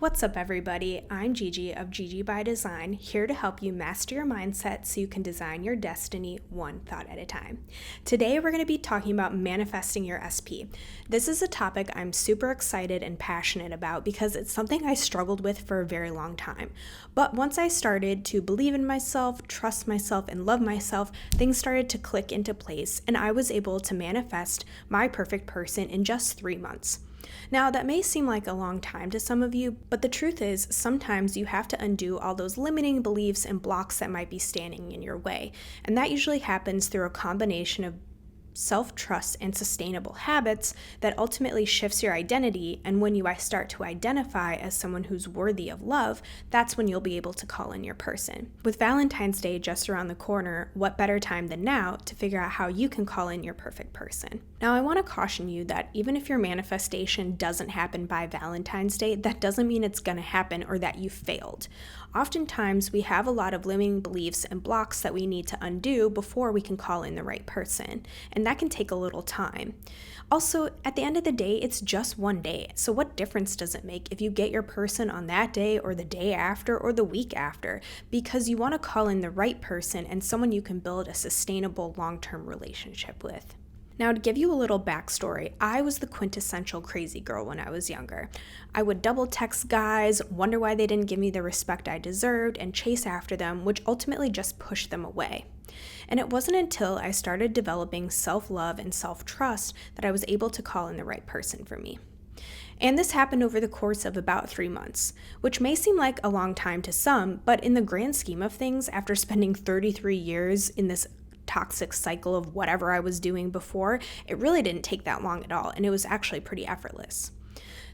What's up, everybody? I'm Gigi of Gigi by Design, here to help you master your mindset so you can design your destiny one thought at a time. Today, we're going to be talking about manifesting your SP. This is a topic I'm super excited and passionate about because it's something I struggled with for a very long time. But once I started to believe in myself, trust myself, and love myself, things started to click into place, and I was able to manifest my perfect person in just 3 months. Now, that may seem like a long time to some of you, but the truth is, sometimes you have to undo all those limiting beliefs and blocks that might be standing in your way. And that usually happens through a combination of self-trust and sustainable habits that ultimately shifts your identity. And when you start to identify as someone who's worthy of love, that's when you'll be able to call in your person. With Valentine's Day just around the corner, what better time than now to figure out how you can call in your perfect person? Now, I want to caution you that even if your manifestation doesn't happen by Valentine's Day, that doesn't mean it's going to happen or that you failed. Oftentimes, we have a lot of limiting beliefs and blocks that we need to undo before we can call in the right person, and that can take a little time. Also, at the end of the day, it's just one day, so what difference does it make if you get your person on that day or the day after or the week after? Because you want to call in the right person and someone you can build a sustainable long-term relationship with. Now, to give you a little backstory, I was the quintessential crazy girl when I was younger. I would double text guys, wonder why they didn't give me the respect I deserved, and chase after them, which ultimately just pushed them away. And it wasn't until I started developing self-love and self-trust that I was able to call in the right person for me. And this happened over the course of about 3 months, which may seem like a long time to some, but in the grand scheme of things, after spending 33 years in this toxic cycle of whatever I was doing before, it really didn't take that long at all, and it was actually pretty effortless.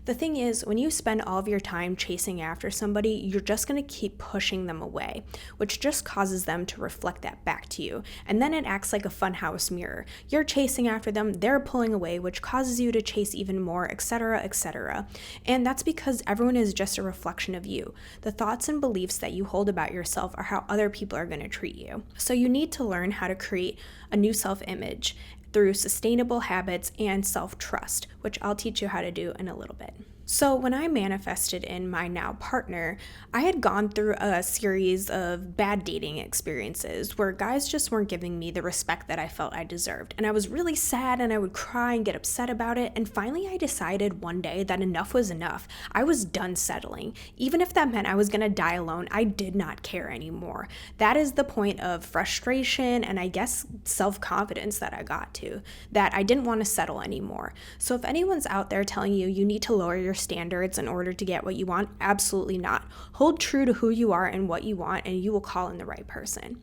The thing is, when you spend all of your time chasing after somebody, you're just going to keep pushing them away, which just causes them to reflect that back to you. And then it acts like a funhouse mirror. You're chasing after them, they're pulling away, which causes you to chase even more, etc., etc. And that's because everyone is just a reflection of you. The thoughts and beliefs that you hold about yourself are how other people are going to treat you. So you need to learn how to create a new self-image through sustainable habits and self-trust, which I'll teach you how to do in a little bit. So when I manifested in my now partner, I had gone through a series of bad dating experiences where guys just weren't giving me the respect that I felt I deserved. And I was really sad and I would cry and get upset about it. And finally I decided one day that enough was enough. I was done settling. Even if that meant I was gonna die alone, I did not care anymore. That is the point of frustration and I guess self-confidence that I got to, that I didn't want to settle anymore. So if anyone's out there telling you you need to lower your standards in order to get what you want, absolutely not. Hold true to who you are and what you want, and you will call in the right person.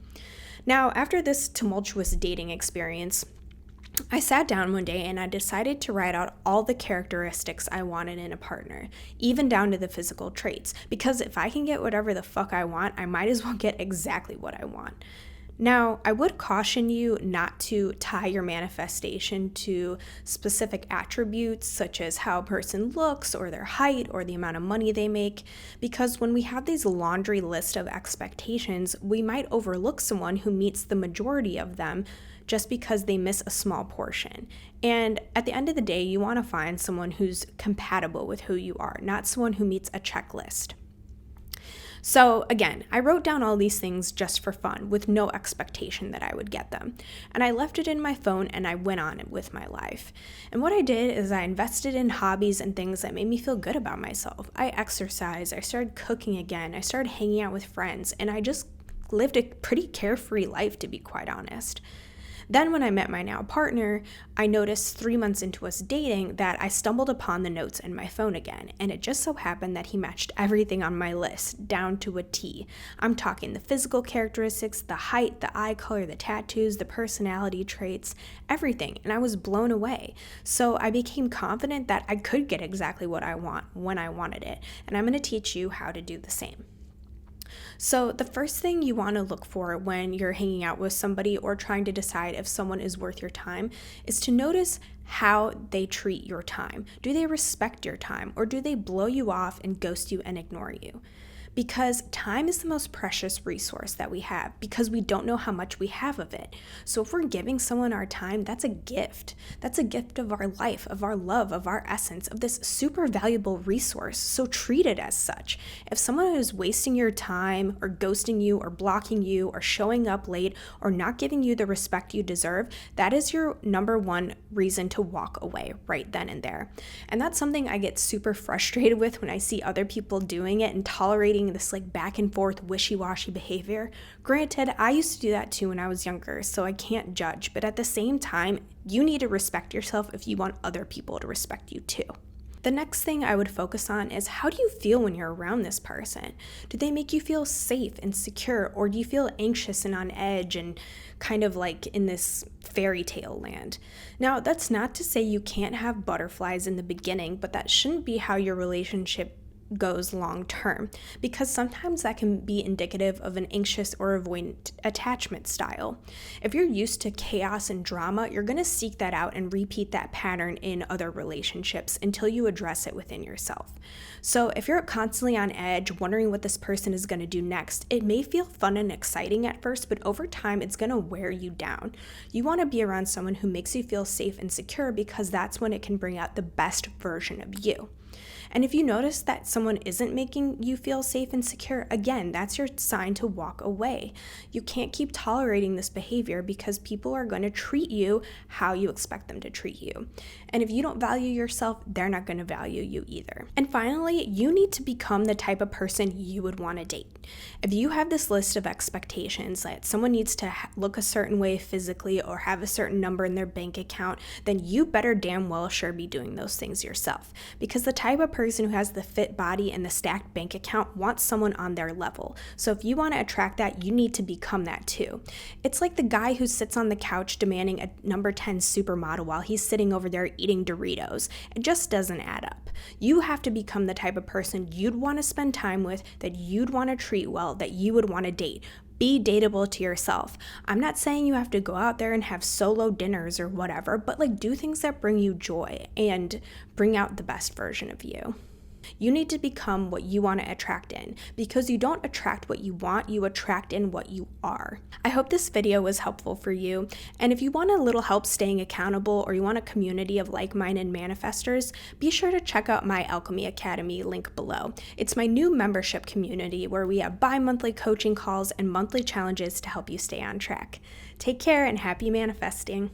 Now, after this tumultuous dating experience, I sat down one day and I decided to write out all the characteristics I wanted in a partner, even down to the physical traits, because if I can get whatever the fuck I want, I might as well get exactly what I want. Now, I would caution you not to tie your manifestation to specific attributes such as how a person looks or their height or the amount of money they make, because when we have these laundry list of expectations, we might overlook someone who meets the majority of them just because they miss a small portion. And at the end of the day, you want to find someone who's compatible with who you are, not someone who meets a checklist. So again, I wrote down all these things just for fun with no expectation that I would get them. And I left it in my phone and I went on it with my life. And what I did is I invested in hobbies and things that made me feel good about myself. I exercised, I started cooking again, I started hanging out with friends, and I just lived a pretty carefree life, to be quite honest. Then when I met my now partner, I noticed 3 months into us dating that I stumbled upon the notes in my phone again, and it just so happened that he matched everything on my list, down to a T. I'm talking the physical characteristics, the height, the eye color, the tattoos, the personality traits, everything, and I was blown away. So I became confident that I could get exactly what I want when I wanted it, and I'm going to teach you how to do the same. So the first thing you want to look for when you're hanging out with somebody or trying to decide if someone is worth your time is to notice how they treat your time. Do they respect your time, or do they blow you off and ghost you and ignore you? because time is the most precious resource that we have because we don't know how much we have of it. So if we're giving someone our time, that's a gift. That's a gift of our life, of our love, of our essence, of this super valuable resource. So treat it as such. If someone is wasting your time or ghosting you or blocking you or showing up late or not giving you the respect you deserve, that is your number one reason to walk away right then and there. And that's something I get super frustrated with when I see other people doing it and tolerating this like back and forth wishy-washy behavior. Granted, I used to do that too when I was younger, so I can't judge, but at the same time, you need to respect yourself if you want other people to respect you too. The next thing I would focus on is, how do you feel when you're around this person? Do they make you feel safe and secure, or do you feel anxious and on edge and kind of like in this fairy tale land? Now, that's not to say you can't have butterflies in the beginning, but that shouldn't be how your relationship goes long term, because sometimes that can be indicative of an anxious or avoidant attachment style. If you're used to chaos and drama, you're going to seek that out and repeat that pattern in other relationships until you address it within yourself. So if you're constantly on edge, wondering what this person is going to do next, it may feel fun and exciting at first, but over time it's going to wear you down. You want to be around someone who makes you feel safe and secure, because that's when it can bring out the best version of you. And if you notice that someone isn't making you feel safe and secure, again, that's your sign to walk away. You can't keep tolerating this behavior because people are going to treat you how you expect them to treat you. And if you don't value yourself, they're not going to value you either. And finally, you need to become the type of person you would want to date. If you have this list of expectations that someone needs to look a certain way physically or have a certain number in their bank account, then you better damn well sure be doing those things yourself. Because the type of person who has the fit body and the stacked bank account wants someone on their level. So if you want to attract that, you need to become that too. It's like the guy who sits on the couch demanding a number 10 supermodel while he's sitting over there eating Doritos. It just doesn't add up. You have to become the type of person you'd want to spend time with, that you'd want to treat well, that you would want to date. Be dateable to yourself. I'm not saying you have to go out there and have solo dinners or whatever, but like do things that bring you joy and bring out the best version of you. You need to become what you want to attract in, because you don't attract what you want, you attract in what you are. I hope this video was helpful for you, and if you want a little help staying accountable, or you want a community of like-minded manifestors, be sure to check out my Alchemy Academy link below. It's my new membership community where we have bi-monthly coaching calls and monthly challenges to help you stay on track. Take care and happy manifesting.